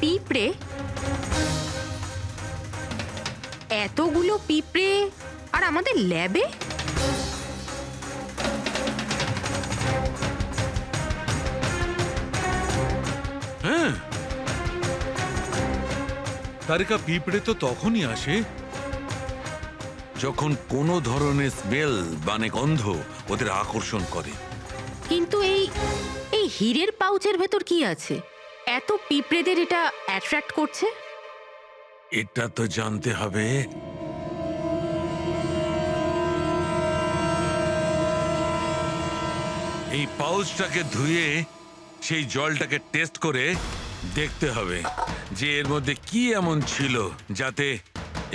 পিঁপড়ে? এতগুলো পিঁপড়ে আর আমাদের ল্যাবে? হ্যাঁ, তারিকা পিঁপড়ে তো তখনই আসে যখন কোনো ধরনের স্মেল মানে গন্ধ ওদের আকর্ষণ করে। কিন্তু এই এই হীরের পাউচের ভেতর কি আছে এত পিঁপড়েদের এটা অ্যাট্রাক্ট করছে? এটা তো জানতে হবে। এই পাউচটাকে ধুয়ে সেই জলটাকে টেস্ট করে দেখতে হবে যে এর মধ্যে কি এমন ছিল যাতে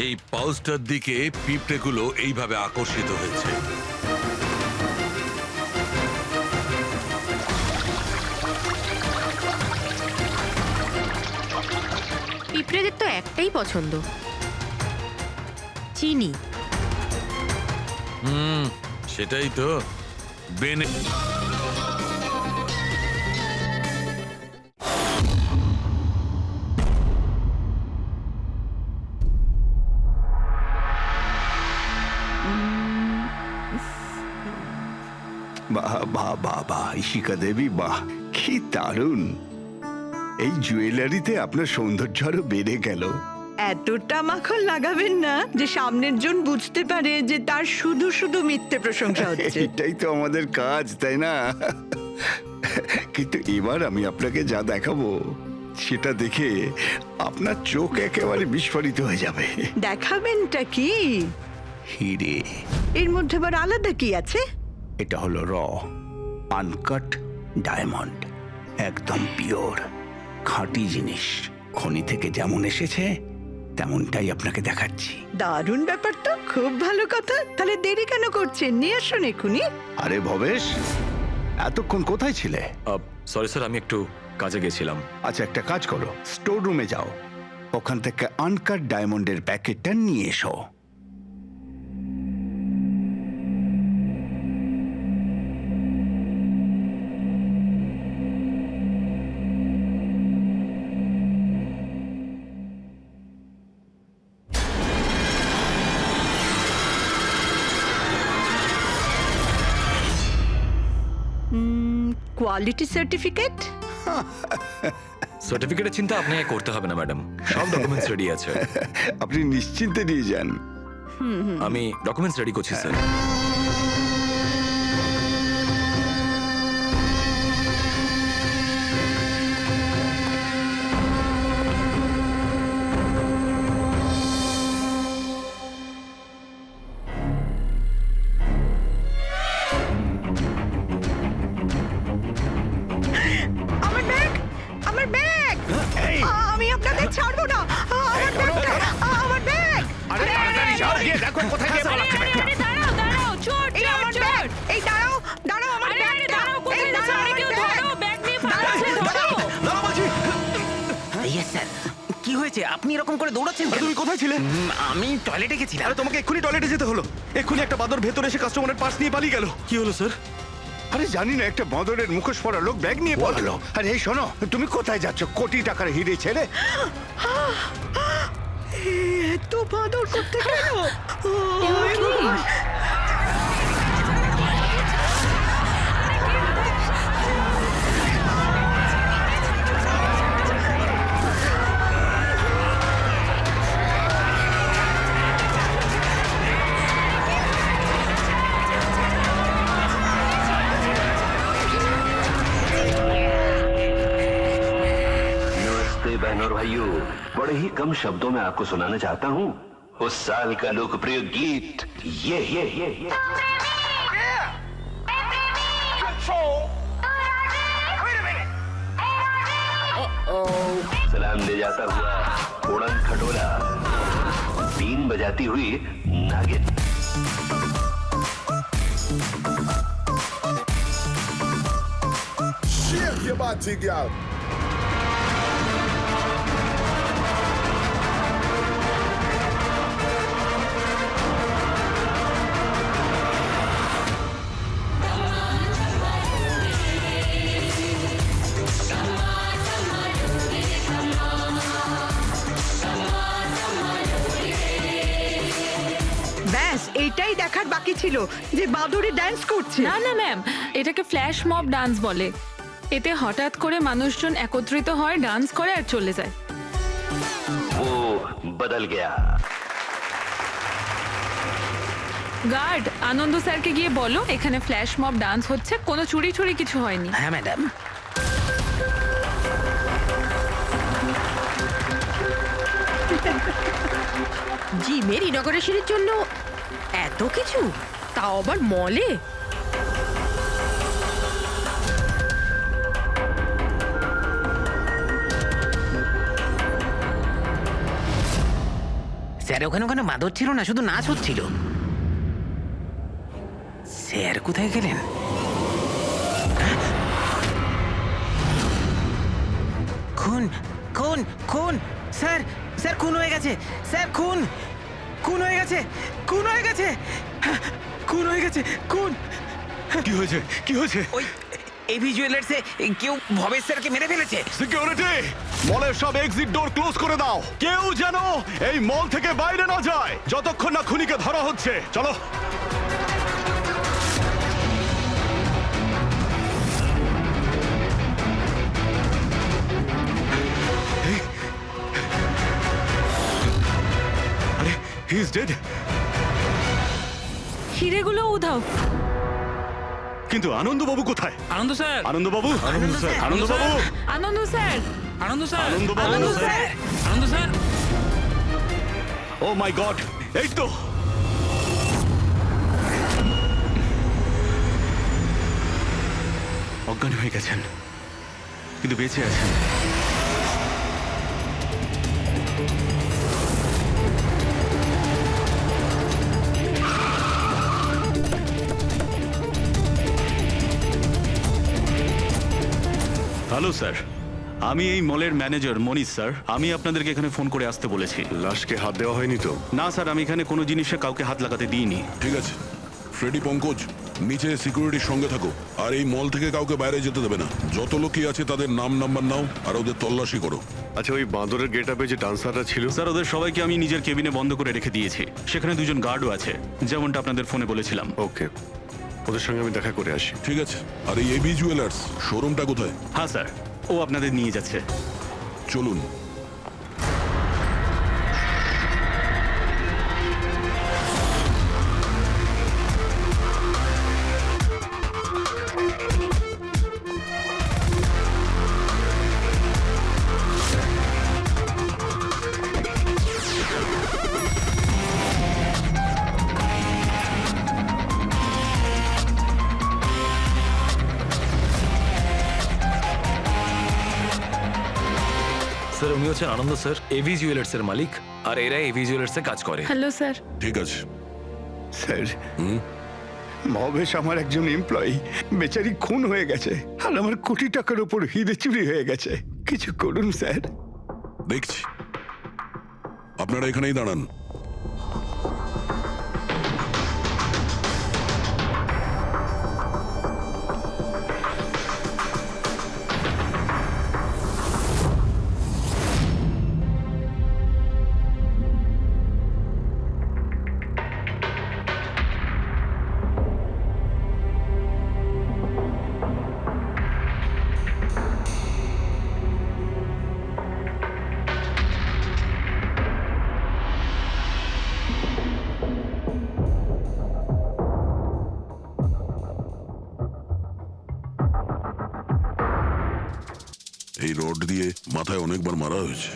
এই পাউচটার দিকে পিঁপড়েগুলো এইভাবে আকর্ষিত হয়েছে। পিঁপড়েদের তো একটাই পছন্দ, চিনি। সেটাই তো বেনে। বাহ বাহ বাহ বাহ, ইশিকা দেবী, বাহ কি দারুণ! এই জুয়েলারিতে আপনার সৌন্দর্য আরো বেড়ে গেল। এতটা মাখন লাগাবেন না যে সামনের জন বুঝতে পারে যে তার শুধু শুধু মিথ্যে প্রশংসা হচ্ছে। এটাই তো আমাদের কাজ, তাই না? কিন্তু এবার আমি আপনাকে যা দেখাবো সেটা দেখে আপনার চোখ একেবারে বিস্ফোরিত হয়ে যাবে। দেখাবেনটা কি? হিরে। এর মধ্যে আবার আলাদা কি আছে? এটা হলো আনকাট ডায়মন্ড, একদম পিওর খাঁটি জিনিস। খনি থেকে যেমন এসেছে তেমনটাই আপনাকে দেখাচ্ছি। দারুণ ব্যাপার তো, খুব ভালো কথা। তাহলে দেরি কেন করছেন? নিয়ে আসুন এক্ষুনি। আরে ভবেশ, এতক্ষণ কোথায় ছিলে? সরি স্যার, আমি একটু কাজে গেছিলাম। আচ্ছা, একটা কাজ করো, স্টোর রুমে যাও, ওখান থেকে আনকাট ডায়মন্ডের প্যাকেটটা নিয়ে এসো। Quality certificate? সার্টিফিকেটের চিন্তা আপনাকে করতে হবে না ম্যাডাম, সব ডকুমেন্টস রেডি আছে। আপনি নিশ্চিন্তে নিয়ে যান। আমি ডকুমেন্টস রেডি করছি স্যার। আমার ব্যাগ, আমার ব্যাগ! আমি আপনাদের ছাড়বো না। আমার ব্যাগটা, আমার ব্যাগ! আরে তাড়াতাড়ি যাও, গিয়ে দেখো কোথায় গিয়ে পালাচ্ছে ব্যাগটা। দাঁড়াও, চোর, এই আমার ব্যাগ! এই দাঁড়াও, দাঁড়াও, আমার ব্যাগটা! এই দাঁড়াও, আমার ব্যাগ! Yes sir. কি হয়েছে? আপনি এরকম করে দৌড়াচ্ছেন কেন? তুমি কোথায় ছিলে? আমি টয়লেটে গেছিলাম। আরে তোমাকে এক্ষুনি টয়লেটে যেতে হলো। এক্ষুনি একটা বাদর ভেতরে এসে কাস্টমারের পার্স নিয়ে পালিয়ে গেল। কি হলো স্যার? আরে জানি না, একটা বাঁদরের মুখোশ পরা লোক ব্যাগ নিয়ে পালালো। আরে এই শোনো, তুমি কোথায় যাচ্ছ কোটি টাকার হিরে ছেড়ে? এত বাদর করতে গেল? बहनों और भाइयों, बड़े ही कम शब्दों में आपको सुनाना चाहता हूँ उस साल का लोकप्रिय गीत ये। सलाम ले जाता हुआ उड़न खटोला, बीन बजाती हुई नागिन। Shake your body, girl. বলছিল যে বাদরে ড্যান্স করছে। না না ম্যাম, এটাকে ফ্ল্যাশ মব ডান্স বলে। এতে হঠাৎ করে মানুষজন একত্রিত হয়, ডান্স করে আর চলে যায়। वो बदल गया। গার্ড, আনন্দ স্যারকে গিয়ে বলো এখানে ফ্ল্যাশ মব ডান্স হচ্ছে, কোনো চুরি ছুরি কিছু হয়নি। হ্যাঁ ম্যাডাম। জিমের ইনগরেশনের জন্য এত কিছু, তাও আবার মলে। স্যার ওখানে ওখানে মাদর ছিল না, শুধু নাচ হচ্ছিল। স্যার কোথায় গেলেন? খুন খুন খুন! স্যার স্যার খুন হয়ে গেছে! স্যার খুন খুন হয়ে গেছে! খুন হয়ে গেছে! খুন হয়ে গেছে! খুন! কি হয়েছে? কি হয়েছে? ওই এভি জুয়েলার্সে কেউ ভবেশ স্যারকে মেরে ফেলেছে। সিকিউরিটি, মলের সব এক্সিট ডোর ক্লোজ করে দাও। কেউ যেন এই মল থেকে বাইরে না যায় যতক্ষণ না খুনিকে ধরা হচ্ছে। চলো। আরে, হি ইজ ডেড। হিরেগুলো উধাও। কিন্তু আনন্দবাবু কোথায়? আনন্দ স্যার, আনন্দবাবু, আনন্দ স্যার, আনন্দবাবু, আনন্দ স্যার, আনন্দ স্যার, আনন্দবাবু, আনন্দ স্যার! আনন্দ স্যার। ও মাই গড, এই তো। অজ্ঞান হয়ে গেছেন, কিন্তু বেঁচে আছেন। হ্যালো স্যার, আমি এই মলের ম্যানেজার মনীষ স্যার। আমি আপনাদেরকে এখানে ফোন করে আসতে বলেছি। লাশকে হাত দেওয়া হয়নি তো? না স্যার, আমি এখানে কোনো জিনিসে কাউকে হাত লাগাতে দিইনি। ঠিক আছে, ফ্রেডি পঙ্কজ নিচে সিকিউরিটির সঙ্গে থাকো, আর এই মল থেকে কাউকে বাইরে যেতে দেবে না। যত লোকই আছে তাদের নাম নাম্বার নাও আর ওদের তল্লাশি করো। আচ্ছা, ওই বাঁদরের গেট আপে যে ডান্সাররা ছিল? স্যার ওদের সবাইকে আমি নিজের কেবিনে বন্ধ করে রেখে দিয়েছি। সেখানে দুজন গার্ডও আছে, যেমনটা আপনাদের ফোনে বলেছিলাম। ওকে, ওদের সঙ্গে আমি দেখা করে আসি। ঠিক আছে, আর এই এবি জুয়েলার্স শোরুমটা কোথায়? হ্যাঁ স্যার, ও আপনাদের নিয়ে যাচ্ছে। চলুন। স্যার উনি হচ্ছেন আনন্দ স্যার, এভি জুয়েলার্স এর মালিক, আর এরা এভি জুয়েলার্স এ কাজ করে। Hello sir. ঠিক আছে। স্যার, মহেশ আমার একজন এমপ্লয়ি, বেচারি খুন হয়ে গেছে, আর আমার কোটি টাকার উপর হিরে চুরি হয়ে গেছে। কিছু করুন স্যার। দেখছি, আপনারা এখানেই দাঁড়ান। এই রড দিয়ে মাথায় অনেকবার মারা হয়েছে।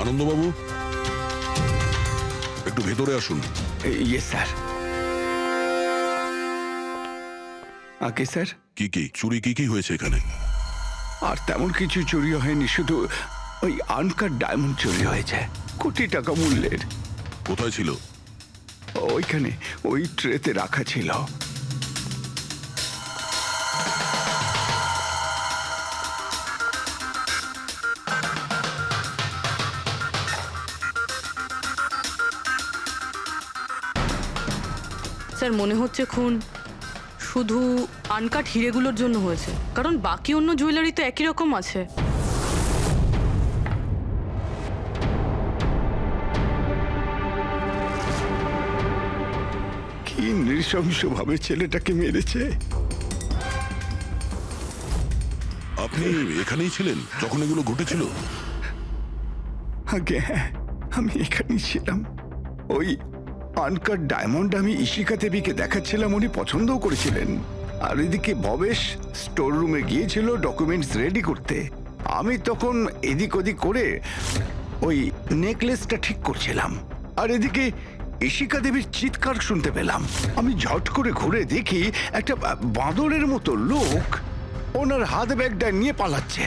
আনন্দবাবু, একটু ভেতরে আসুন। ইয়ে স্যার। আগে স্যার, কি কি চুরি কি হয়েছে এখানে? আর তেমন কিছু চুরি হয়নি, শুধু ওই আনকাট ডায়মন্ড চুরি হয়েছে, কোটি টাকা মূল্যের। কোথায় ছিল? ওইখানে ওই ট্রেতে রাখা ছিল। স্যার মনে হচ্ছে খুন শুধু আনকাট হিরেগুলোর জন্য হয়েছে, কারণ বাকি অন্য জুয়েলারি তো একই রকম আছে। কি নৃশংসভাবে ছেলেটাকে মেরেছে। আপনি এখানেই ছিলেন যখন এগুলো ঘটেছিল? আগে হ্যাঁ, আমি এখানেই ছিলাম। ওই আনকাট ডায়মন্ড আমি ইশিকা দেবীকে দেখাচ্ছিলাম, উনি পছন্দও করেছিলেন। আর এদিকে ভবেশ স্টোর রুমে গিয়েছিল ডকুমেন্টস রেডি করতে। আমি তখন এদিক ওদিক করে ওই নেকলেসটা ঠিক করছিলাম। আর এদিকে ইশিকা দেবীর চিৎকার শুনতে পেলাম। আমি ঝট করে ঘুরে দেখি একটা বাঁদরের মতো লোক ওনার হাত ব্যাগটা নিয়ে পালাচ্ছে,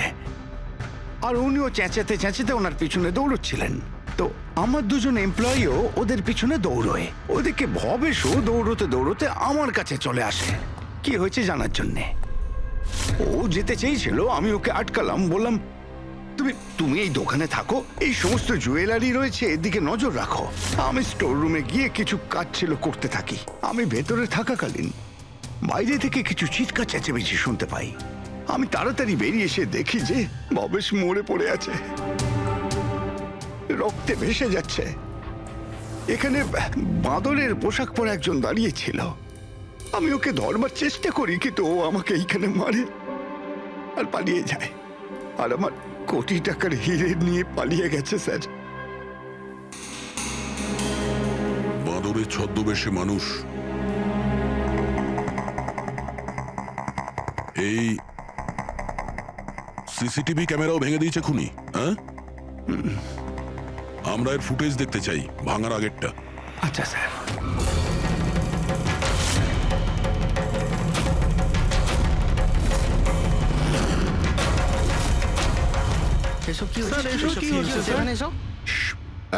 আর উনিও চেঁচাতে চেঁচাতে ওনার পিছনে দৌড়চ্ছিলেন। তো আমার দুজন এমপ্লয়িও ওদের পিছনে দৌড়োয়। ওদিকে ভবেশও দৌড়তে দৌড়তে আমার কাছে চলে আসে কি হয়েছে জানার জন্যে। ও যেতে চেয়েছিল, আমি ওকে আটকালাম, বললাম তুমি এই দোকানে থাকো, এই সমস্ত জুয়েলারি রয়েছে, এদিকে নজর রাখো। আমি স্টোর রুমে গিয়ে কিছু কাজ ছিল করতে থাকি। আমি ভেতরে থাকাকালীন বাইরে থেকে কিছু চিৎকার চেঁচামেচি শুনতে পাই। আমি তাড়াতাড়ি বেরিয়ে এসে দেখি যে ভবেশ মরে পড়ে আছে, রক্তে ভেসে যাচ্ছে। এখানে বাঁদরের পোশাক পরে একজন দাঁড়িয়ে ছিল। আমি ওকে ধরবার চেষ্টা করি, কিন্তু ও আমাকে এইখানে মারে আর পালিয়ে যায়। আর আমার কোটি টাকার হিরে নিয়ে পালিয়ে গেছে স্যার। বাঁদরের ছদ্মবেশে মানুষ এই সিসিটিভি ক্যামেরাও ভেঙে দিয়েছে খুনি, হ্যাঁ? আমরা এর ফুটেজ দেখতে চাই, ভাঙার আগেরটা। আচ্ছা স্যার।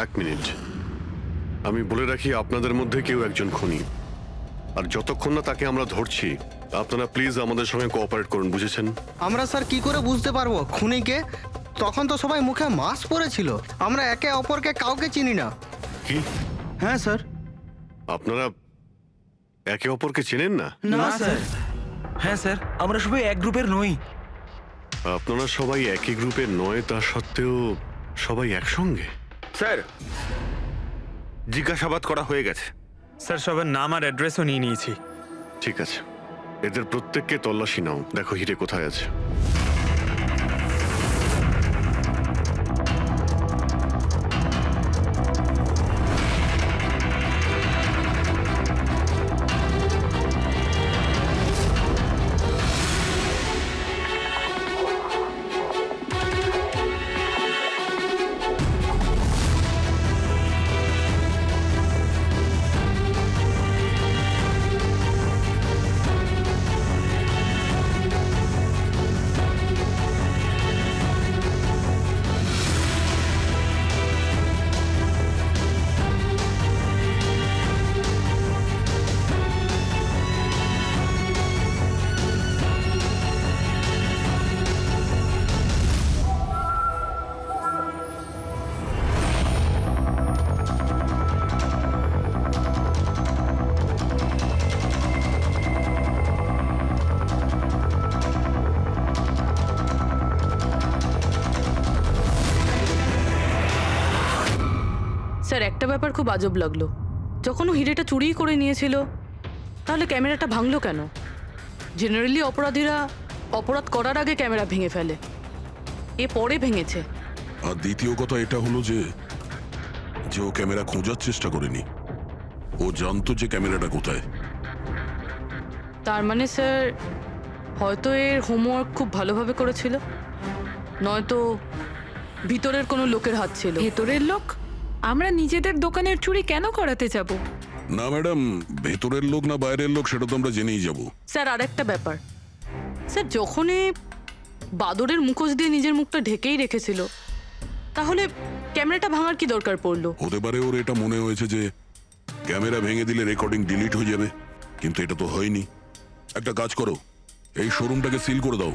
এক মিনিট, আমি বলে রাখি আপনাদের মধ্যে কেউ একজন খুনি, আর যতক্ষণ না তাকে আমরা ধরছি আপনারা প্লিজ আমাদের সঙ্গে কোঅপারেট করুন, বুঝেছেন? আমরা স্যার কি করে বুঝতে পারবো খুনিকে? তখন তো সবাই মুখে মাস্ক পরেছিল, আমরা একে অপরকে কাউকে চিনি না। কি? হ্যাঁ স্যার। আপনারা একে অপরকে চেনেন না? না স্যার। হ্যাঁ স্যার, আমরা সবাই এক গ্রুপের নই। আপনারা সবাই একই গ্রুপের নয়, তা সত্ত্বেও সবাই একসঙ্গে? স্যার জিজ্ঞাসাবাদ করা হয়ে গেছে। স্যার সবার নাম আর অ্যাড্রেসও নিয়ে নিয়েছি। ঠিক আছে, এদের প্রত্যেককে তল্লাশি নাও, দেখো হিরে কোথায় আছে। স্যার একটা ব্যাপার খুব আজব লাগলো, যখন ও হিরেটা চুরি করে নিয়েছিল তাহলে ক্যামেরাটা ভাঙলো কেন? জেনারেলি অপরাধীরা অপরাধ করার আগে ক্যামেরা ভেঙে ফেলে, এ পরে ভেঙেছে। আর দ্বিতীয় কথা এটা হলো যে ও ক্যামেরা খোঁজার চেষ্টা করেনি, ও জানতো যে ক্যামেরাটা কোথায়। তার মানে স্যার হয়তো এর হোমওয়ার্ক খুব ভালোভাবে করেছিল, নয়তো ভিতরের কোনো লোকের হাত ছিল। ভেতরের লোক? আমরা নিজেদের দোকানের চুরি কেন করাতে যাব? না ম্যাডাম, ভেতরের লোক না বাইরের লোক সেটা তো আমরা জেনেই যাব। স্যার আরেকটা ব্যাপার, স্যার যখন এ বাদরের মুখোশ দিয়ে নিজের মুখটা ঢেকেই রেখেছিল, তাহলে ক্যামেরাটা ভাঙার কি দরকার পড়লো? হতে পারে ওর এটা মনে হয়েছে যে ক্যামেরা ভেঙে দিলে রেকর্ডিং ডিলিট হয়ে যাবে, কিন্তু এটা তো হয়নি। একটা কাজ করো, এই শোরুমটাকে সিল করে দাও,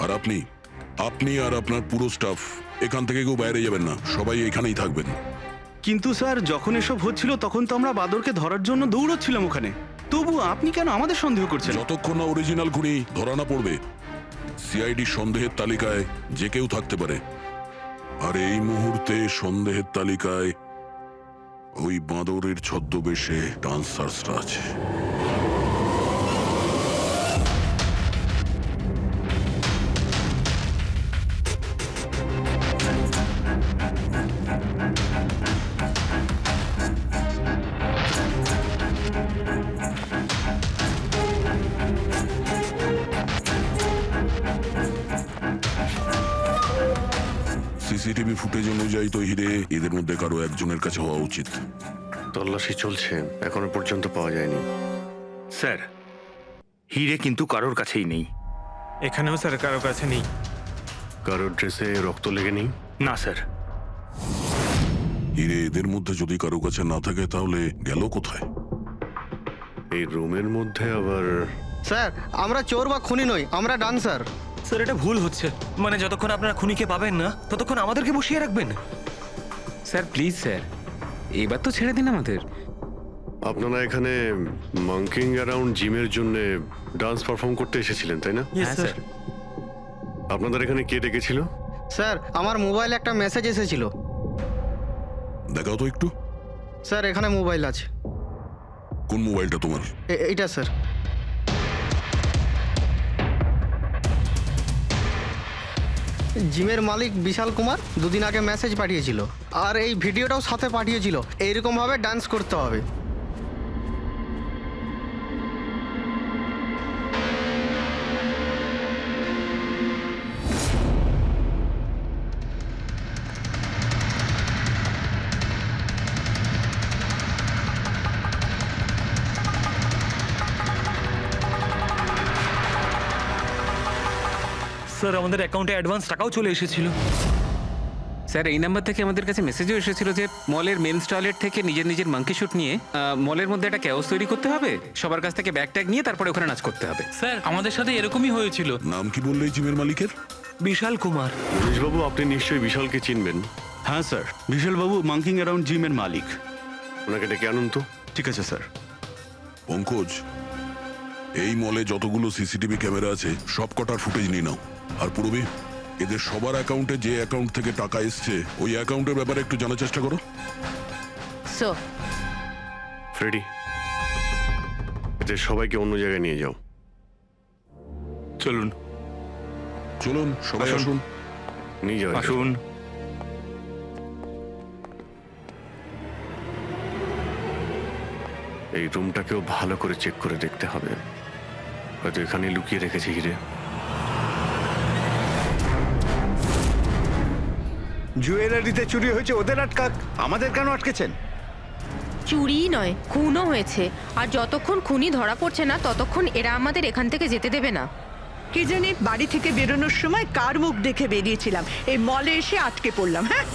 আর আপনি আর আপনার পুরো স্টাফ এখান থেকে কেউ বাইরে যাবেন না, সবাই এখানেই থাকবেন। কিন্তু স্যার যখন এসব হচ্ছিল তখন তো আমরা বাদরকে ধরার জন্য দৌড়চ্ছিলাম ওখানে, তো তবু আপনি কেন আমাদের সন্দেহ করছেন? যতক্ষণ না অরিজিনাল খুনি ধরা না পড়বে, সিআইডি সন্দেহের তালিকায় যে কেউ থাকতে পারে। আর এই মুহূর্তে সন্দেহের তালিকায় ওই বাঁদরের ছদ্মবেশে ডান্সার্সরা আছে। সিসিটিভি ফুটেজ অনুযায়ী তো হিরে এদের মধ্যে কারো একজনের কাছে হওয়া উচিত। তল্লাশি চলছে, এখনো পর্যন্ত পাওয়া যায়নি। স্যার, হিরে কিন্তু কারোর কাছেই নেই। এখানেও স্যার কারো কাছে নেই। কারোর ড্রেসে রক্ত লেগে নেই? না স্যার। হিরে এদের মধ্যে যদি কারো কাছে না থাকে তাহলে গেল কোথায়? এই রুমের মধ্যে আবার স্যার, আমরা চোর বা খুনি নই, আমরা ডান্সার। স্যার এটা ভুল হচ্ছে, মানে যতক্ষণ আপনারা খুনিকে পাবেন না ততক্ষণ আমাদেরকে বসিয়ে রাখবেন। স্যার প্লিজ স্যার, এবার তো ছেড়ে দিন আমাদের। আপনারা এখানে মাঙ্কিং অ্যারাউন্ড জিমের জন্য ডান্স পারফর্ম করতে এসেছিলেন, তাই না? হ্যাঁ স্যার। আপনাদের এখানে কে ডেকেছিল? স্যার, আমার মোবাইলে একটা মেসেজ এসেছিল। দেখাও তো একটু। স্যার, এখানে মোবাইল আছে। কোন মোবাইলটা তোমার? এইটা স্যার। জিমের মালিক বিশাল কুমার দুদিন আগে মেসেজ পাঠিয়েছিল, আর এই ভিডিওটাও সাথে পাঠিয়েছিল। এইরকম ভাবে ডান্স করতে হবে। স্যার আমাদের অ্যাকাউন্টে অ্যাডভান্স টাকাও চলে এসেছিল। স্যার এই নাম্বার থেকে আমাদের কাছে মেসেজও এসেছিল যে মলের মেন্স টয়লেট থেকে নিজের নিজের মাঙ্কি শুট নিয়ে মলের মধ্যে একটা ক্যাওস তৈরি করতে হবে, সবার কাছ থেকে ব্যাগ ট্যাগ নিয়ে তারপরে ওখানে নাচ করতে হবে। স্যার আমাদের সাথে এরকমই হয়েছিল। নাম কি বললে এই জিমের মালিকের? বিশাল কুমার। মনীশবাবু, আপনি নিশ্চয়ই বিশালকে চিনবেন। হ্যাঁ স্যার, বিশালবাবু মাঙ্কিং অ্যারাউন্ড জিমের মালিক। ওনাকে ডেকে আনুন তো। ঠিক আছে স্যার। পঙ্কজ, এই মলে যতগুলো সিসিটিভি ক্যামেরা আছে সব কটার ফুটেজ নিয়ে নাও। আর পূর্বে এদের সবার অ্যাকাউন্টে যে অ্যাকাউন্ট থেকে টাকা এসছে ওই অ্যাকাউন্টের ব্যাপারে একটু জানার চেষ্টা করো। স্যার, ফ্রেডি, এদের সবাইকে অন্য জায়গায় নিয়ে যাও। চলুন চলুন সবাই আসুন। নিয়ে যাও। আসুন। এই রুমটাকেও ভালো করে চেক করে দেখতে হবে, হয়তো এখানে লুকিয়ে রেখেছে হিরে। জুয়েলারিতে চুরি হয়েছে, ওদের আটকাক, আমাদের কেন আটকেছেন? চুরি নয়, খুনও হয়েছে। আর যতক্ষণ খুনি ধরা পড়ছে না ততক্ষণ এরা আমাদের এখান থেকে যেতে দেবে না। কি জানি বাড়ি থেকে বেরোনোর সময় কার মুখ দেখে বেরিয়েছিলাম, এই মলে এসে আটকে পড়লাম। হ্যাঁ,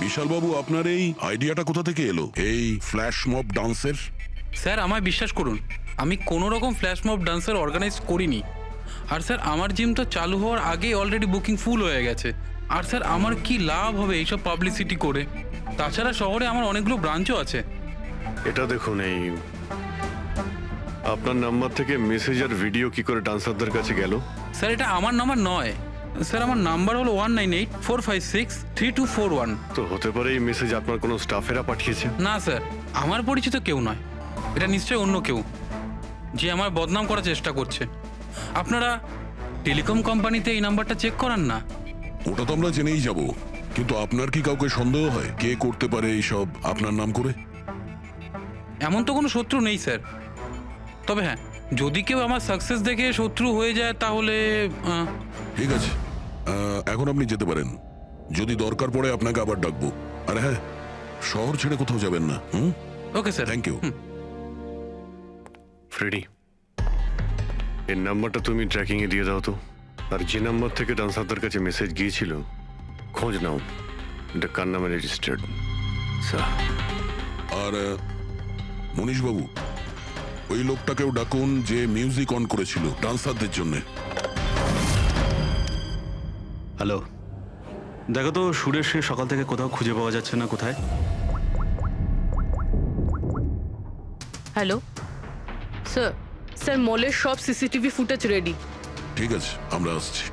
বিশালবাবু, আপনার এই আইডিয়াটা কোথা থেকে এলো, এই ফ্ল্যাশ মব ডান্সের? স্যার আমায় বিশ্বাস করুন, আমি কোনো রকম ফ্ল্যাশ মব ডান্সার অর্গানাইজ করিনি। আর স্যার আমার জিম তো চালু হওয়ার আগেই অলরেডি বুকিং ফুল হয়ে গেছে। আর স্যার আমার কি লাভ হবে এইসব পাবলিসিটি করে? তাছাড়া শহরে আমার অনেকগুলো ব্রাঞ্চও আছে। এটা দেখুন, এই আপনার নাম্বার থেকে মেসেজ আর ভিডিও কি করে ডান্সারদের কাছে গেল? স্যার এটা আমার নাম্বার নয়, স্যার আমার নাম্বার হলো 1984563241। তো হতে পারে এই মেসেজ আপনার কোনো স্টাফেরা পাঠিয়েছে। না স্যার, আমার পরিচিত কেউ নয়, এটা নিশ্চয়ই অন্য কেউ যে আমার বদনাম করার চেষ্টা করছে। আপনারা টেলিকম কোম্পানিতে এই নাম্বারটা চেক করান না? ওটা তো আমরা জেনেই যাব, কিন্তু আপনার কি কাউকে সন্দেহ হয় কে করতে পারে এইসব আপনার নাম করে? এমন তো কোনো শত্রু নেই স্যার, তবে হ্যাঁ যদি কেউ আমার সাকসেস দেখে শত্রু হয়ে যায় তাহলে ঠিক আছে, এখন আপনি যেতে পারেন। যদি দরকার পড়ে আপনাকে আবার ডাকবো। আর হ্যাঁ, শহর ছেড়ে কোথাও যাবেন না। Okay sir, thank you. Freddie, এর নাম্বারটা তুমি ট্র্যাকিং এ দিয়ে দাও তো। আর যে নাম্বার থেকে ডান্সারদের কাছে মেসেজ গিয়েছিল খোঁজ নাও, এটা কার নামে রেজিস্টার্ড। আর মনীশবাবু, ওই লোকটাকেও ডাকুন যে মিউজিক অন করেছিল ডান্সারদের জন্য। হ্যালো, দেখো তো সুরেশকে সকাল থেকে কোথাও খুঁজে পাওয়া যাচ্ছে না। কোথায়? হ্যালো স্যার, স্যার মলের সব সিসিটিভি ফুটেজ রেডি। ঠিক আছে, আমরা আসছি।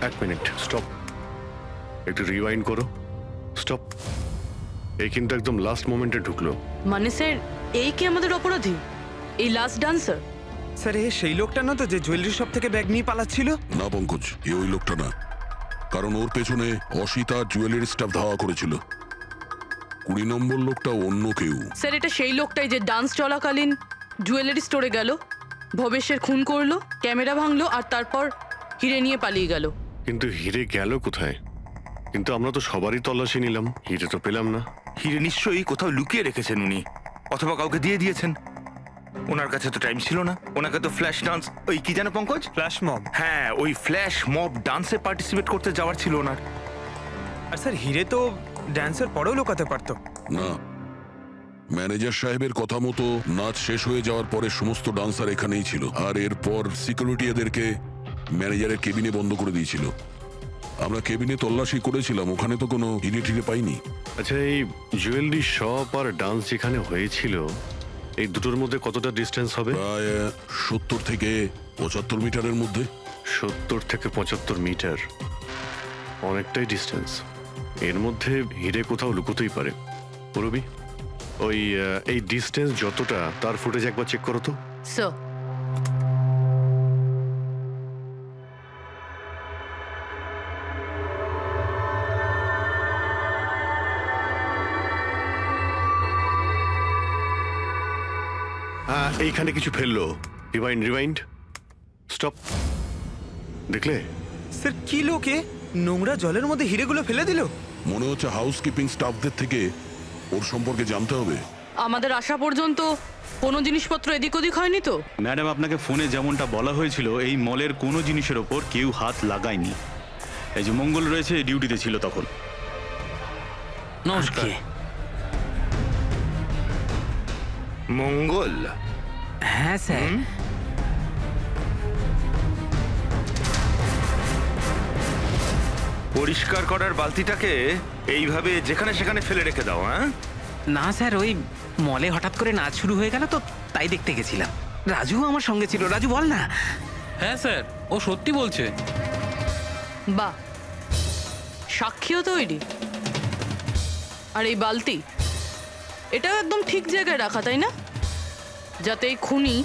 এক মিনিট, স্টপ। একটু রিওয়াইন্ড করো। স্টপ। এই কিন্তু একদম লাস্ট মোমেন্টে ঢুকলো। মানে স্যার এই কি আমাদের অপরাধী, এই লাস্ট ডান্সার? স্যার এ সেই লোকটা না তো যে জুয়েলারি শপ থেকে ব্যাগ নিয়ে পালাচ্ছিল? না পঙ্কজ, এ ওই লোকটা না। কারণ ওর পেছনে অসিতা জুয়েলারি স্টাফ ধাওয়া করেছিল। 20 নম্বর লোকটা অন্য কেউ। স্যার এটা সেই লোকটাই যে ডান্স চলাকালীন জুয়েলারি স্টোরে গেল, ভবেশের খুন করলো, ক্যামেরা ভাঙলো আর তারপর হিরে নিয়ে পালিয়ে গেল। কিন্তু হিরে গেল কোথায়? কিন্তু আমরা তো সবারই তল্লাশি নিলাম, হিরে তো পেলাম না। হিরে নিশ্চয়ই কোথাও লুকিয়ে রেখেছেন উনি, অথবা কাউকে দিয়ে দিয়েছেন। ওনার কাছে তো টাইম ছিল না। ওনাকে তো ফ্ল্যাশ ডান্স, ওই কি জানো পঙ্কজ, ফ্ল্যাশ মব। হ্যাঁ ওই ফ্ল্যাশ মব ডান্সে পার্টিসিপেট করতে যাওয়ার ছিল ওনার। আর স্যার হিরে তো ড্যান্সের পরেও লুকাতে পারতো। না, ম্যানেজার সাহেবের কথা মতো নাচ শেষ হয়ে যাওয়ার পরে সমস্ত ডান্সার এখানেই ছিল। আর এরপর সিকিউরিটি এদেরকে ম্যানেজারের কেবিনে বন্ধ করে দিয়েছিল। আমরা কেবিনে তল্লাশি করেছিলাম, ওখানে তো কোনো হিরে টিরে পাইনি। আচ্ছা, এই জুয়েলারি শপ আর ডান্স যেখানে হয়েছিল, এই দুটোর মধ্যে কতটা ডিস্টেন্স হবে? প্রায় 70 থেকে 75 মিটারের মধ্যে। 70 থেকে 75 মিটার, অনেকটাই ডিস্টেন্স। এর মধ্যে হিরে কোথাও লুকোতেই পারে। রবি, ওই এই ডিস্টেন্স যতটা, তার ফুটেজ একবার চেক করো তো। স্যার এইখানে কিছু ফেললো। Rewind, rewind, stop. দেখলে? স্যার কি লোকে নোংরা জলের মধ্যে হিরেগুলো ফেলে দিল? মনে হচ্ছে হাউসকিপিং স্টাফদের থেকে ওর সম্পর্কে জানতে হবে। আমাদের আসা পর্যন্ত কোনো জিনিসপত্র এদিক ওদিক হয়নি তো? ম্যাডাম, আপনাকে ফোনে যেমনটা বলা হয়েছিল, এই মলের কোনো জিনিসের ওপর কেউ হাত লাগায়নি। এই যে মঙ্গল রয়েছে, ডিউটিতে ছিল তখন। নমস্কার। মঙ্গল? হ্যাঁ স্যার। পরিষ্কার করার বালতিটাকে এইভাবে যেখানে সেখানে ফেলে রেখে দাও। হ্যাঁ না স্যার, ওই মলে হঠাৎ করে নাচ শুরু হয়ে গেল তো, তাই দেখতে গেছিলাম। রাজু আমার সঙ্গে ছিল। রাজু বল না। হ্যাঁ স্যার, ও সত্যি বলছে। বাহ, সাক্ষীও তৈরি। আর এই বালতি, এটাও একদম ঠিক জায়গায় রাখা, তাই না? যাতে এই খুনি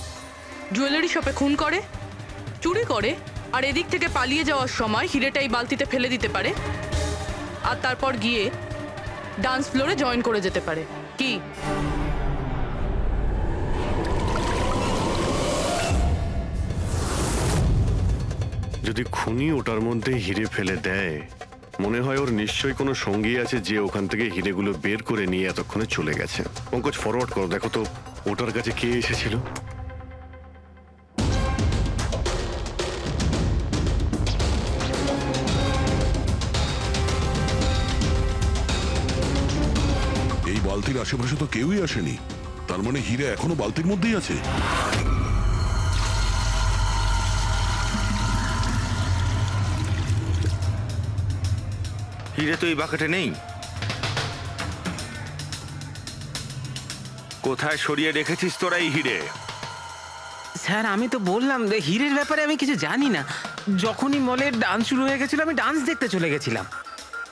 জুয়েলারি শপে খুন করে, চুরি করে, আর এদিক থেকে পালিয়ে যাওয়ার সময় হিরেটা এই বালতিতে ফেলে দিতে পারে, আর তারপর গিয়ে ডান্স ফ্লোরে জয়েন করে যেতে পারে। কি যদি খুনি ওটার মধ্যে হিরে ফেলে দেয়, মনে হয় ওর নিশ্চয়ই কোনো সঙ্গী আছে যে ওখান থেকে হিরেগুলো বের করে নিয়ে এতক্ষণে চলে গেছে। পঙ্কজ, ফরওয়ার্ড করো, দেখো তো ওটার কাছে কে এসেছিল। এই বালতির আশেপাশে তো কেউই আসেনি, তার মানে হিরে এখনো বালতির মধ্যেই আছে। হিরে তো এই বাকেটে নেই। কোথায় সরিয়ে রেখেছিস তোরা এই হিরে? স্যার আমি তো বললাম যে হিরের ব্যাপারে আমি কিছু জানি না। যখনই মলের ডান্স শুরু হয়ে গেছিল, আমি ডান্স দেখতে চলে গেছিলাম।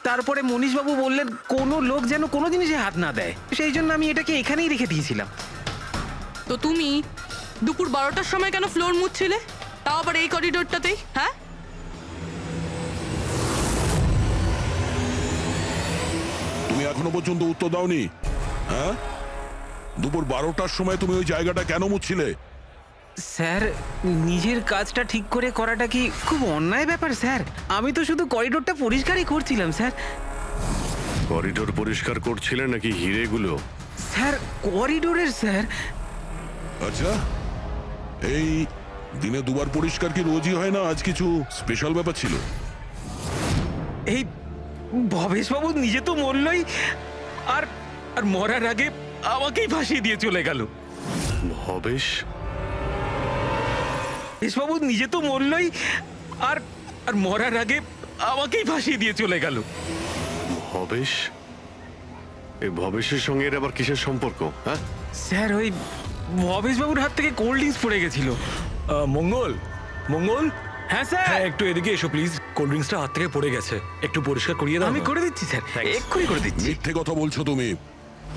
তারপরে মনীশবাবু বললেন কোনো লোক যেন কোনো জিনিসে হাত না দেয়, সেই জন্য আমি এটাকে এখানেই রেখে দিয়েছিলাম। তো তুমি দুপুর 12টার সময় কেন ফ্লোর মুছছিলে, তাও আবার এই করিডোরটাতেই? হ্যাঁ, তুমি এখনো পর্যন্ত উত্তর দাওনি। হ্যাঁ, দুপুর 12টার সময় তুমি ওই জায়গাটা কেন মুছছিলে? স্যার নিজের কাজটা ঠিক করে করাটা কি খুব অন্যায় ব্যাপার স্যার? আমি তো শুধু করিডোরটা পরিষ্কারই করছিলাম স্যার। করিডোর পরিষ্কার করছিলেন নাকি হিরেগুলো? স্যার করিডোরের স্যার। আচ্ছা, এই দিনে দুবার পরিষ্কার কি রোজই হয় না? আজ কিছু স্পেশাল ব্যাপার ছিল? এই ভবেশবাবু নিজে তো মরলই, আর আর মরার আগে আমাকেই ফাঁসিয়ে দিয়ে চলে গেল। ভবেশ? ভবেশবাবু নিজে তো মরলই, আর আর মরার আগে আমাকেই ফাঁসিয়ে দিয়ে চলে গেল। ভবেশ? এই ভবেশের সঙ্গে এর আবার কিসের সম্পর্ক? হ্যাঁ স্যার ওই ভবেশবাবুর হাত থেকে কোল্ড ড্রিঙ্কস পড়ে গেছিল। মঙ্গল, মঙ্গল, হ্যাঁ স্যার। হ্যাঁ একটু এদিকে এসো প্লিজ। কোল্ড ড্রিঙ্কসটা হাত থেকে পড়ে গেছে, একটু পরিষ্কার করিয়ে দাও। আমি করে দিচ্ছি স্যার, Thanks. এক্ষুনি করে দিচ্ছি। মিথ্যে কথা বলছো তুমি।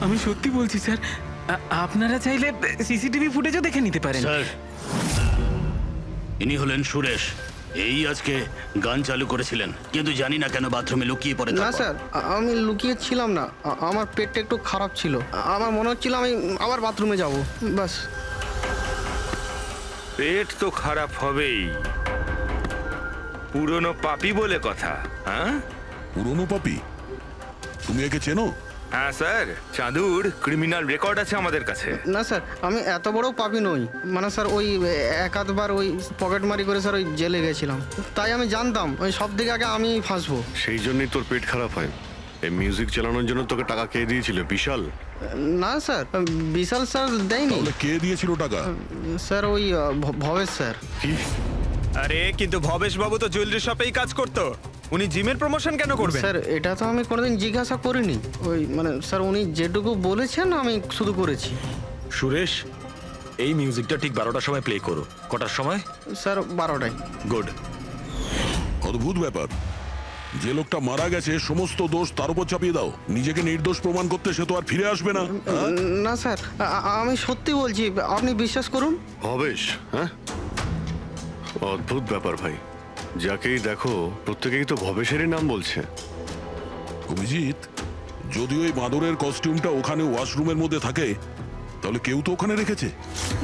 আমি সত্যি বলছি স্যার, আপনারা চাইলে সিসিটিভি ফুটেজও দেখে নিতে পারেন। স্যার, ইনি হলেন সুরেশ। এই আজকে গান চালু করেছিলেন, কিন্তু জানি না কেন বাথরুমে লুকিয়ে পড়ে। না স্যার, আমি লুকিয়ে ছিলাম না, আমার পেটটা একটু খারাপ ছিল, আমার মনে হচ্ছিল আমি আবার বাথরুমে যাব, বাস। পেট তো খারাপ হবেই, পুরনো পাপি বলে কথা। হ্যাঁ, পুরনো পাপি? তুমি একে চেনো? হ্যাঁ স্যার, চাঁদুর ক্রিমিনাল রেকর্ড আছে আমাদের কাছে। না স্যার, আমি এত বড় পাপি নই, মানে স্যার ওই এক আধবার ওই পকেটমারি করে স্যার ওই জেলে গেছিলাম, তাই আমি জানতাম ওই সব থেকে আগে আমি ফাঁসবো। সেই জন্যই তোর পেট খারাপ হয়। এই মিউজিক চালানোর জন্য তোকে টাকা কে দিয়েছিল? বিশাল? না স্যার, বিশাল স্যার দেয়নি। তাহলে কে দিয়েছিল টাকা? স্যার ওই ভবেশ স্যার। কি? আরে কিন্তু ভবেশ বাবু তো জুয়েলারি শপেই কাজ করতো, উনি জিমের প্রমোশন কেন করবেন? স্যার এটা তো আমি কোনোদিন জিজ্ঞাসা করিনি, ওই মানে স্যার উনি যেটুকু বলেছেন আমি শুধু করেছি। সুরেশ, এই মিউজিকটা ঠিক 12টার সময় প্লে করো। কটার সময়? স্যার 12টায়। গুড। অদ্ভুত ব্যাপার, যে লোকটা মারা গেছে সমস্ত দোষ তার উপর চাপিয়ে দাও। নিজেকে নির্দোষ প্রমাণ করতে সে তো আর ফিরে আসবে না। হ্যাঁ? না স্যার, আমি সত্যি বলছি, আপনি বিশ্বাস করুন। ভবেশ? হ্যাঁ, অদ্ভুত ব্যাপার ভাই। যাকেই দেখো প্রত্যেকেই তো ভবেশেরই নাম বলছে। অভিজিৎ, যদি ওই বাঁদরের কস্টিউমটা ওখানে ওয়াশরুমের মধ্যে থাকে, তাহলে কেউ তো ওখানে রেখেছে।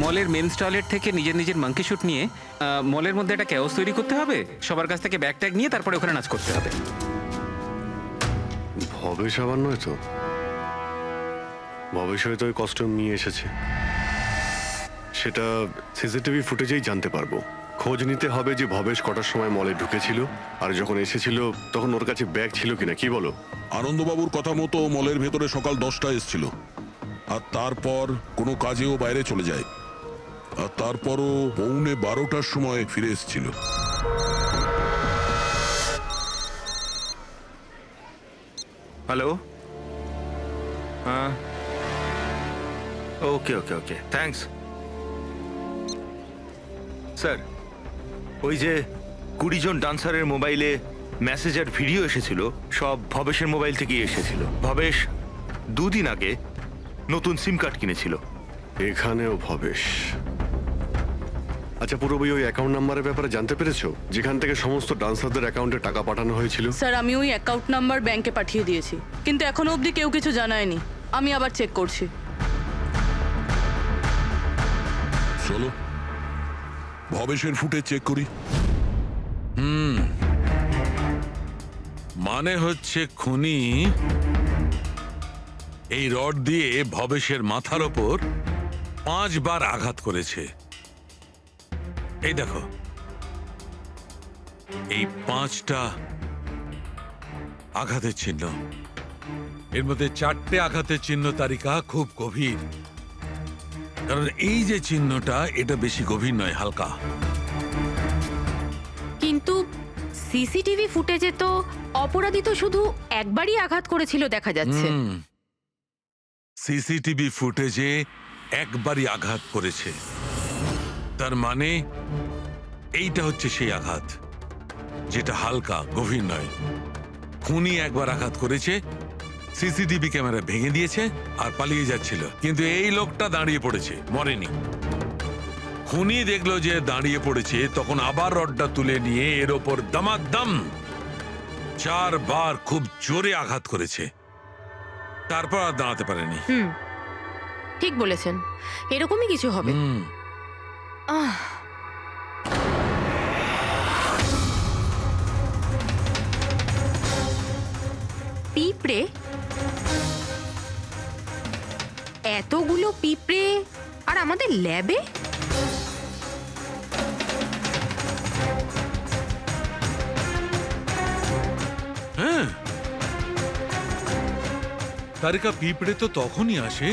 মলের মেন্স টয়লেট থেকে নিজের নিজের মাঙ্কি শুট নিয়ে মলের মধ্যে একটা ক্যাওস তৈরি করতে হবে, সবার কাছ থেকে ব্যাগ ট্যাগ নিয়ে তারপরে ওখানে নাচ করতে হবে। ভবেশ আবার নয় তো? ভবেশ হয়তো ওই কস্টিউম নিয়ে এসেছে, সেটা সিসিটিভি ফুটেজেই জানতে পারবো। খোঁজ নিতে হবে যে ভবেশ কটার সময় মলে ঢুকেছিল, আর যখন এসেছিল তখন ওর কাছে ব্যাগ ছিল কিনা। কি বলো? আনন্দবাবুর কথা মতো মলের ভেতরে সকাল 10টায় এসেছিল, আর তারপর কোনো কাজেও বাইরে চলে যায়, আর তারপরও 11:45টার সময় ফিরে এসেছিল। হ্যালো, হ্যাঁ, ওকে ওকে ওকে, থ্যাঙ্কস স্যার। ওই যে 20 জন ডান্সারের মোবাইলে মেসেজ আর ভিডিও এসেছিল, সব ভবেশের মোবাইল থেকেই এসেছিল। ভবেশ 2 দিন আগে নতুন সিম কার্ড কিনেছিল। এখানেও ভবেশ? আচ্ছা, পুরোপুরি ওই অ্যাকাউন্ট নাম্বারের ব্যাপারে জানতে পেরেছো, যেখান থেকে সমস্ত ডান্সারদের অ্যাকাউন্টে টাকা পাঠানো হয়েছিল? স্যার আমি ওই অ্যাকাউন্ট নাম্বার ব্যাংকে পাঠিয়ে দিয়েছি, কিন্তু এখনো অবধি কেউ কিছু জানায়নি। আমি আবার চেক করছি। চলো ভবেশের ফুটেজ চেক করি। মানে হচ্ছে খুনি এই রড দিয়ে ভবেশের মাথার ওপর 5 বার আঘাত করেছে। এই দেখো, এই 5টা আঘাতের চিহ্ন, এর মধ্যে 4টে আঘাতের চিহ্ন তালিকা খুব গভীর, কারণ এই যে চিহ্নটা এটা বেশি গভীর নয়, হালকা। কিন্তু সিসিটিভি ফুটেজে তো অপরাধী তো শুধু একবারই আঘাত করেছিল দেখা যাচ্ছে। সিসিটিভি ফুটেজে একবারই আঘাত করেছে, তার মানে এইটা হচ্ছে সেই আঘাত যেটা হালকা, গভীর নয়। খুনি একবার আঘাত করেছে, সিসিটিভি ক্যামেরা ভেঙে দিয়েছে আর পালিয়ে যাচ্ছিল, কিন্তু এই লোকটা দাঁড়িয়ে পড়েছে, মরেনি। খুনি দেখলো যে দাঁড়িয়ে পড়েছে, তখন আবার রডটা তুলে নিয়ে এর ওপর দামাদাম 4 বার খুব জোরে আঘাত করেছে, তারপর আর দাঁড়াতে পারেনি। ঠিক বলেছেন, এরকমই কিছু হবে। পিঁপড়ে এতগুলো পিঁপড়ে আর আমাদের ল্যাবে? হ্যাঁ, তারিকা পিঁপড়ে তো তখনই আসে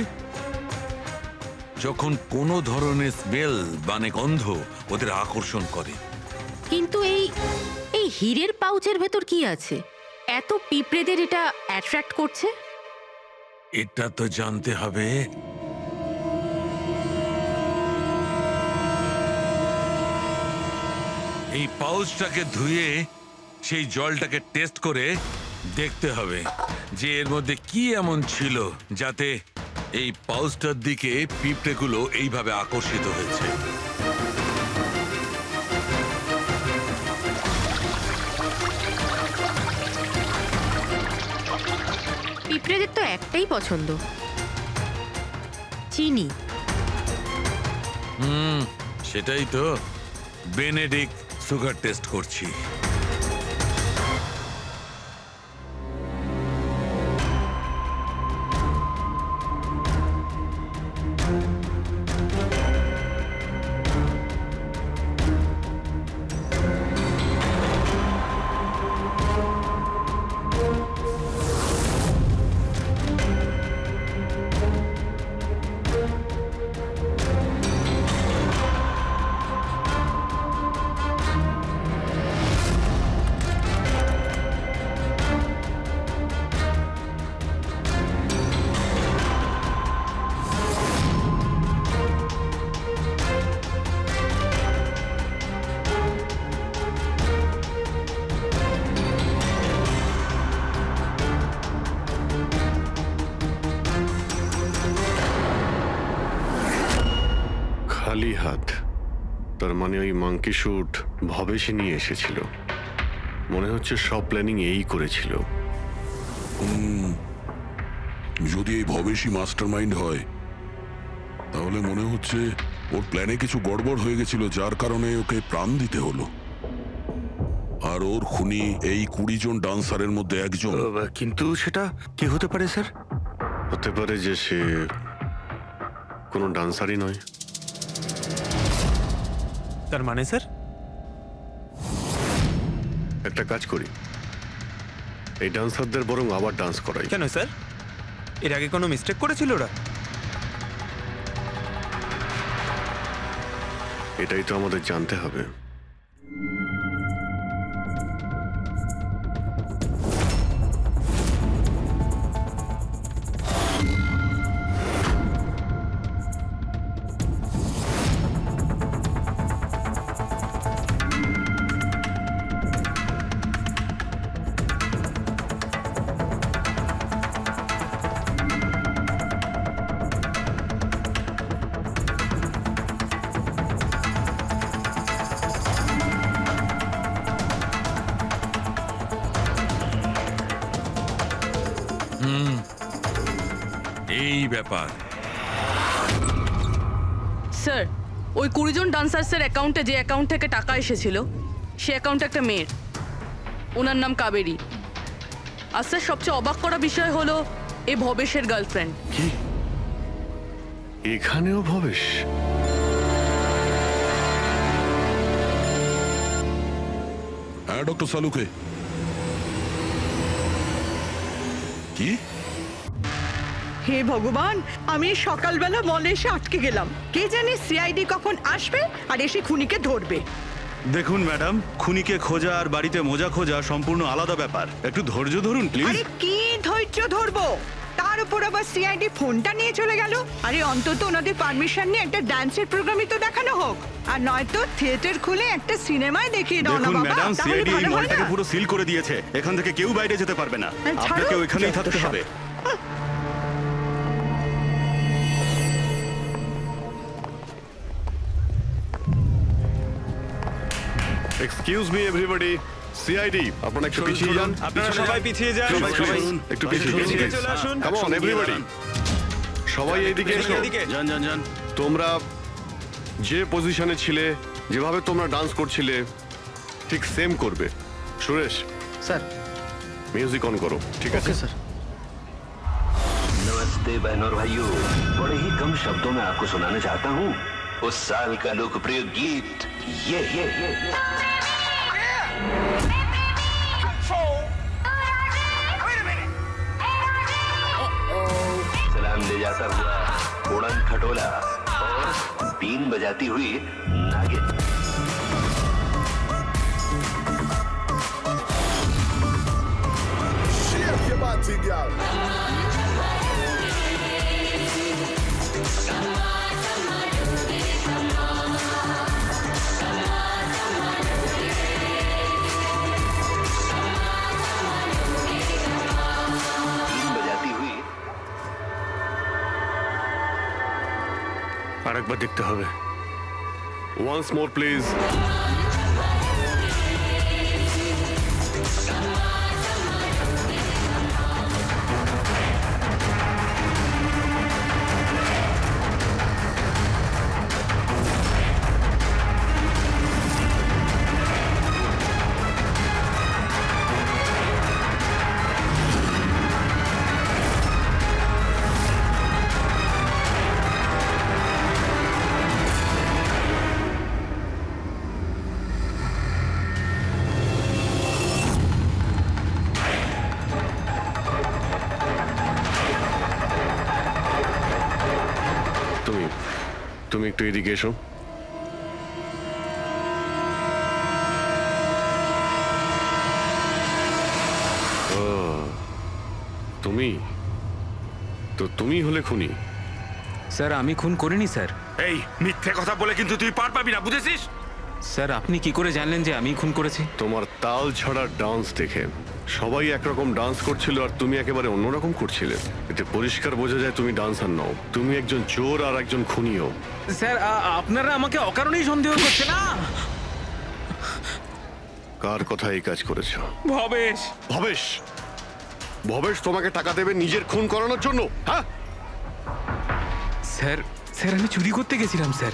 যখন কোনো ধরনের স্মেল মানে গন্ধ ওদের আকর্ষণ করে। কিন্তু এই এই হীরের পাউচের ভেতর কি আছে? এত পিঁপড়েদের এটা অ্যাট্রাক্ট করছে? এটা তো জানতে হবে। এই পাউচটাকে ধুয়ে সেই জলটাকে টেস্ট করে দেখতে হবে যে এর মধ্যে কি এমন ছিল যাতে এই পাউচটার দিকে পিঁপড়েগুলো এইভাবে আকর্ষিত হয়েছে। পিঁপড়েদের তো একটাই পছন্দ, চিনি। সেটাই তো, বেনেডিক্ট সুগার টেস্ট করছি। খালি হাত, তার মানে ওই মাঙ্কি শুট ভবেশে নিয়ে এসেছিল। মনে হচ্ছে সব প্ল্যানিং এই করেছিল। যদি এই ভবেশী মাস্টার মাইন্ড হয় তাহলে মনে হচ্ছে ওর প্ল্যানে কিছু গড়বড় হয়ে গেছিল, যার কারণে ওকে প্রাণ দিতে হলো। আর ওর খুনি এই 20 জন ডান্সারের মধ্যে একজন। কিন্তু সেটা কি হতে পারে স্যার? হতে পারে যে সে কোনো ডান্সারই নয়। তার মানে স্যার? একটা কাজ করি, এই ডান্সারদের বরং আবার ডান্স করাই। কেন স্যার, এর আগে কোনো মিস্টেক করেছিল ওরা? এটাই তো আমাদের জানতে হবে। এই ব্যাপার। স্যার, ওই 20 জন ডান্সার্সের অ্যাকাউন্টে যে অ্যাকাউন্ট থেকে টাকা এসেছিল সে অ্যাকাউন্টে একটা মেয়ের, ওনার নাম কাবেরী। আর স্যার, সবচেয়ে অবাক করা বিষয় হলো এ ভবেশের গার্লফ্রেন্ড। কি এখানেও ভবেশ? হ্যাঁ ডক্টর সালুকে। কি? হে ভগবান, আমি সকালবেলা মলে এসে আটকে গেলাম। কে জানে সিআইডি কখন আসবে আর এসে খুনিকে ধরবে। দেখুন ম্যাডাম, খুনিকে খোঁজা আর বাড়িতে মোজা খোঁজা সম্পূর্ণ আলাদা ব্যাপার। একটু ধৈর্য ধরুন প্লিজ। আরে কি ধৈর্য ধরবো, তার উপর আবার সিআইডি ফোনটা নিয়ে চলে গেল। আরে অন্তত ওনাদের পারমিশন নিয়ে একটা ডান্সের প্রোগ্রামই তো দেখানো হোক, আর নয়তো থিয়েটার খুলে একটা সিনেমায় দেখিয়ে দাও না দেখুন বাবা, ম্যাডাম, তাহলে সিআইডি এই ভালো হয় মলটাকে না? পুরো সিল করে দিয়েছে। এখান থেকে কেউ বাইরে যেতে পারবে না, ছাড়ো, আপনাকে ওইখানেই যত থাকতে সব। হবে। এক্সকিউজ মি এভরিবডি, সিআইডি আপনারা একটু পিছিয়ে যান। আপনারা সবাই পিছিয়ে যান। সবাই একটু পিছিয়ে পিছিয়ে চলে আসুন। কাম অন এভরিবডি, সবাই এইদিকে এসো। এদিকে। যান যান যান। তোমরা যে পজিশনে ছিলে, যেভাবে তোমরা ডান্স করছিলে ঠিক সেম করবে। সুরেশ স্যার। মিউজিক অন করো। ঠিক আছে ওকে স্যার। नमस्ते नमस्ते बहनों और भाइयों, बड़े ही कम शब्दों में आपको सुनाना चाहता हूँ उस साल का लोकप्रिय गीत ये। सलाम ले जाता हुआ उड़न खटोला और बीन बजाती हुई नागिन। আরেকবার দেখতে হবে। Once more please. তুমি একটু এদিকে এসো। তুমি হলে খুনি? স্যার আমি খুন করিনি স্যার। এই মিথ্যে কথা বলে কিন্তু তুই পার পাবি না, বুঝেছিস? স্যার আপনি কি করে জানলেন যে আমি খুন করেছি? তোমার তাল ছড়া ডান্স দেখে সবাই একরকম ডান্স করছিল আর তুমি একেবারে অন্যরকম করছিলে। এতে পরিষ্কার বোঝা যায় তুমি ডান্সার নও, তুমি একজন চোর আর একজন খুনিও। স্যার আপনারা আমাকে অকারণেই সন্দেহ করছেন না? কার কথা এই কাজ করেছো? ভবেশ। ভবেশ? ভবেশ তোমাকে টাকা দেবে নিজের খুন করানোর জন্য? হ্যাঁ স্যার, স্যার আমি চুরি করতে গেছিলাম স্যার।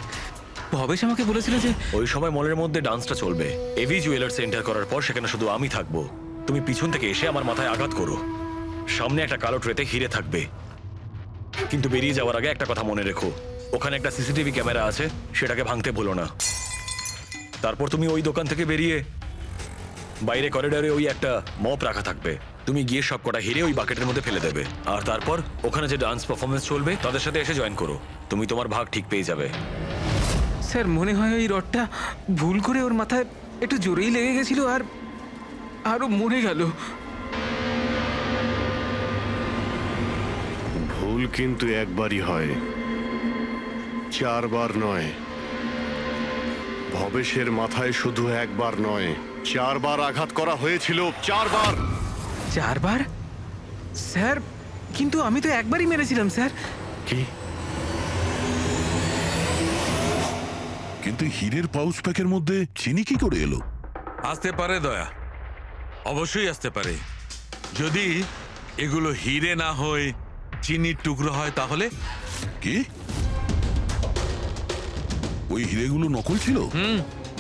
ভবেশ আমাকে বলেছিল যে ওই সময় মলের মধ্যে ডান্সটা চলবে। এভি জুয়েলার্স এন্টার করার পর সেখানে শুধু আমি থাকবো। তুমি পিছন থেকে এসে আমার মাথায় আঘাত করো। সামনে একটা কালো ট্রেতে হিরে থাকবে, কিন্তু বেরিয়ে যাওয়ার আগে একটা কথা মনে রেখো, ওখানে একটা সিসিটিভি ক্যামেরা আছে, সেটাকে ভাঙতে ভুলো না। তারপর তুমি ওই দোকান থেকে বেরিয়ে বাইরে করিডোরে ওই একটা মপ রাখা থাকবে, তুমি গিয়ে সব কটা হিরে ওই বাকেটের মধ্যে ফেলে দেবে। আর তারপর ওখানে যে ডান্স পারফরমেন্স চলবে তাদের সাথে এসে জয়েন করো, তুমি তোমার ভাগ ঠিক পেয়ে যাবে। স্যার মনে হয় ওই রডটা ভুল করে ওর মাথায় একটু জোরেই লেগে গেছিল আর আরো মরে গেল। ভুল কিন্তু একবারই হয়, 4 বার নয়। ভবেশের মাথায় শুধু একবার নয়, 4 বার আঘাত করা হয়েছিল। 4 বার। 4 বার? স্যার কিন্তু আমি তো একবারই মেরেছিলাম স্যার। কি? কিন্তু হীরের পাউচ প্যাকের মধ্যে চিনি কি করে এলো? আসতে পারে দয়া, অবশ্যই আসতে পারে। যদি এগুলো হিরে না হয় চিনির টুকরো হয় তাহলে? কি ওই হিরেগুলো নকল ছিল?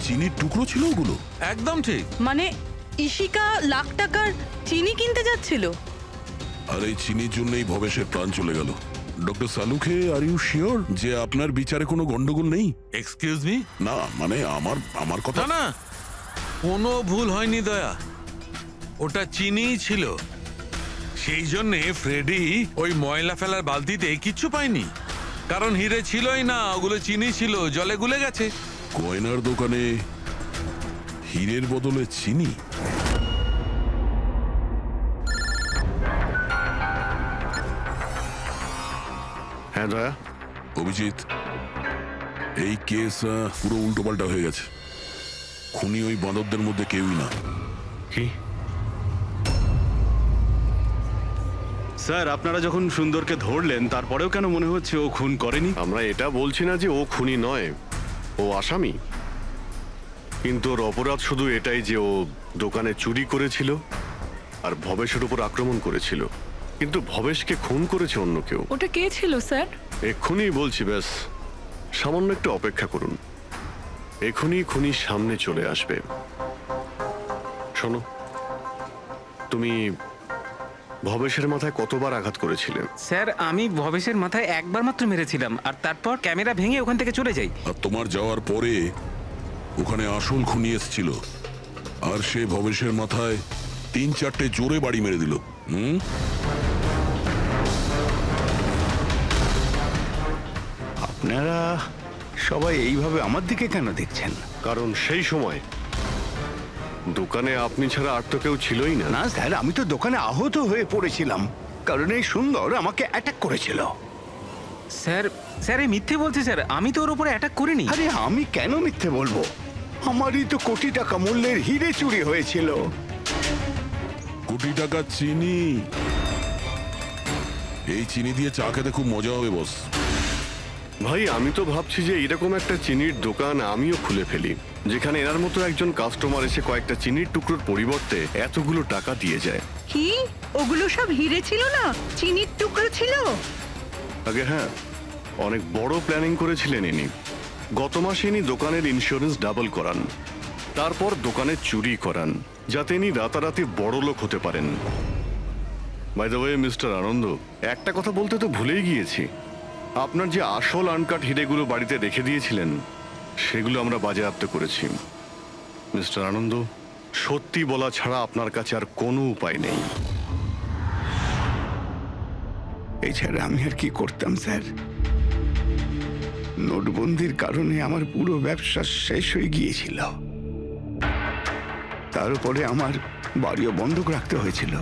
চিনির টুকরো ছিল ওগুলো? একদম ঠিক। মানে ইশিকা লাখ টাকার চিনি কিনতে যাচ্ছিল আর এই চিনির জন্যই ভবেশের প্রাণ চলে গেল। Doctor Salunkhe, are you sure যে আপনার বিচারে কোনো গন্ডগোল নেই? Excuse me? না মানে আমার কথা না না, কোনো ভুল হয়নি দয়া, ওটা চিনিই ছিল। সেই জন্যে ফ্রেডি ওই ময়লা ফেলার বালতিতে কিচ্ছু পায়নি, কারণ হিরে ছিলই না, ওগুলো চিনি ছিল, জলে গুলে গেছে। গয়নার দোকানে হীরের বদলে চিনি? হ্যাঁ দয়া। অভিজিৎ, এই কেস পুরো উল্টোপাল্টা হয়ে গেছে। খুনি ওই বাঁদরদের মধ্যে কেউই না। কি? স্যার আপনারা যখন সুন্দরকে ধরলেন তারপরেও কেন মনে হচ্ছে ও খুন করেনি? আমরা এটা বলছি না যে ও খুনি নয়, ও আসামি। কিন্তু ওর অপরাধ শুধু এটাই যে ও দোকানে চুরি করেছিল আর ভবেশের উপর আক্রমণ করেছিল। কিন্তু ভবেশকে খুন করেছে অন্য কেউ। ওটা কে ছিল স্যার? এক্ষুনি বলছি, ব্যাস সামান্য একটু অপেক্ষা করুন, এক্ষুনি খুনি সামনে চলে আসবে। শোনো, তুমি ভবেশের মাথায় কতবার আঘাত করেছিলেন? স্যার আমি ভবেশের মাথায় একবার মাত্র মেরেছিলাম, আর তারপর ক্যামেরা ভেঙে ওখান থেকে চলে যাই। আর তোমার যাওয়ার পরে ওখানে আসল খুনি এসেছিল, আর সে ভবেশের মাথায় 3-4টে জোরে বাড়ি মেরে দিল। আপনারা সবাই এইভাবে আমার দিকে কেন দেখছেন? কারণ সেই সময় দোকানে আপনি ছাড়া আর তো কেউ ছিলই না। না স্যার, আমি তো দোকানে আহত হয়ে পড়েছিলাম, কারণ এই সুন্দর আমাকে অ্যাটাক করেছিল। স্যার স্যার এই মিথ্যে বলছে স্যার, আমি তো ওর উপরে অ্যাটাক করিনি। আরে আমি কেন মিথ্যে বলবো? আমারই তো কোটি টাকা মূল্যের হিরে চুরি হয়েছিল। কোটি টাকা চিনি? এই চিনি দিয়ে চা খেতে খুব মজা হবে বস। ভাই আমি তো ভাবছি যে এরকম একটা চিনির দোকান আমিও খুলে ফেলি, যেখানে এনার মতো একজন কাস্টমার এসে কয়েকটা চিনির টুকরোর পরিবর্তে এতগুলো টাকা দিয়ে যায়। কি ওগুলো সব হিরে ছিল না, চিনির টুকরো ছিল? আগে হ্যাঁ, অনেক বড় প্ল্যানিং করেছিলেন ইনি। গত মাসে ইনি দোকানের ইন্স্যুরেন্স ডাবল করান, তারপর দোকানে চুরি করান, যাতে ইনি রাতারাতি বড় লোক হতে পারেন। বাই দ্য ওয়ে মিস্টার আনন্দ, একটা কথা বলতে তো ভুলেই গিয়েছি, আপনার যে আসল আনকাট হিরেগুলো বাড়িতে রেখে দিয়েছিলেন সেগুলো আমরা বাজেয়াপ্ত করেছি। মিস্টার আনন্দ, সত্যি বলা ছাড়া আপনার কাছে আর কোনো উপায় নেই। এছাড়া আমি আর কি করতাম স্যার? নোটবন্দির কারণে আমার পুরো ব্যবসা শেষ হয়ে গিয়েছিল, তার উপরে আমার বাড়িও বন্ধক রাখতে হয়েছিল।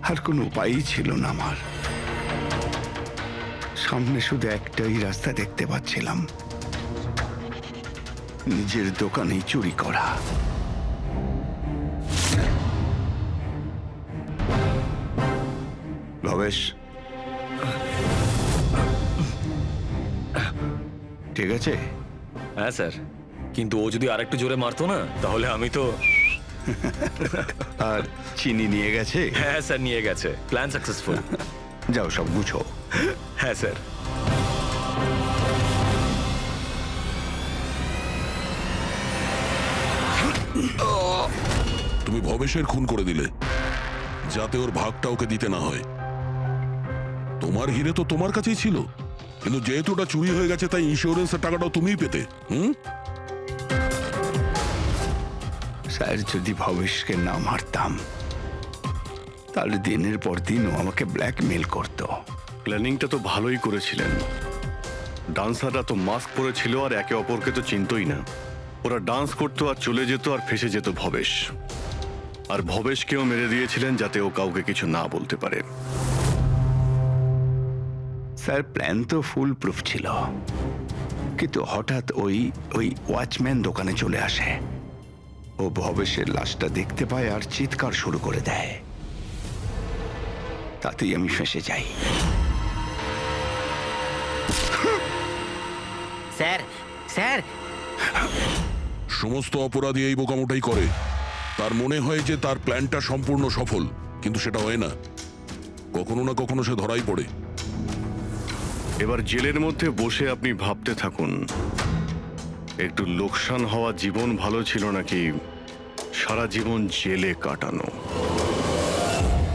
আর কোনো উপায়ই ছিল না আমার। সামনে শুধু একটাই রাস্তা দেখতে পাচ্ছিলাম, নিজের দোকানেই চুরি করা। ভবেশ, ঠিক আছে? হ্যাঁ স্যার, কিন্তু ও যদি আরেকটু জোরে মারতো না তাহলে আমি তো। আর চিনি নিয়ে গেছে? হ্যাঁ স্যার নিয়ে গেছে, প্ল্যান সাকসেসফুল। যাও সব গুছো। হ্যাঁ স্যার। তুমি ভবেশের খুন করে দিলে যাতে ওর ভাগটা ওকে দিতে না হয়। তোমার হিরে তো তোমার কাছেই ছিল, কিন্তু যেহেতু ওটা চুরি হয়ে গেছে তাই ইন্স্যুরেন্সের টাকাটাও তুমিই পেতে। স্যার, যদি ভবেশকে না মারতাম তাহলে দিনের পর দিন ও আমাকে ব্ল্যাকমেল করতো। প্ল্যানিংটা তো ভালোই করেছিলেন। ডান্সাররা তো মাস্ক পরেছিল আর একে অপরকে তো চিনতই না। ওরা ডান্স করতো আর চলে যেত আর ফেসে যেত ভবেশ। আর ভবেশকেও মেরে দিয়েছিলেন যাতে ও কাউকে কিছু না বলতে পারে। স্যার, প্ল্যান তো ফুল প্রুফ ছিল, কিন্তু হঠাৎ ওই ওয়াচম্যান দোকানে চলে আসে। ও ভবেশের লাশটা দেখতে পায় আর চিৎকার শুরু করে দেয়। তাতেই আমি ফেঁসে যাই। স্যার স্যার, সমস্ত অপরাধী এই বোকামোটাই করে। তার মনে হয় যে তার প্ল্যানটা সম্পূর্ণ সফল, কিন্তু সেটা হয় না। কখনো না কখনো সে ধরাই পড়ে। এবার জেলের মধ্যে বসে আপনি ভাবতে থাকুন, একটু লোকসান হওয়া জীবন ভালো ছিল নাকি সারা জীবন জেলে কাটানো।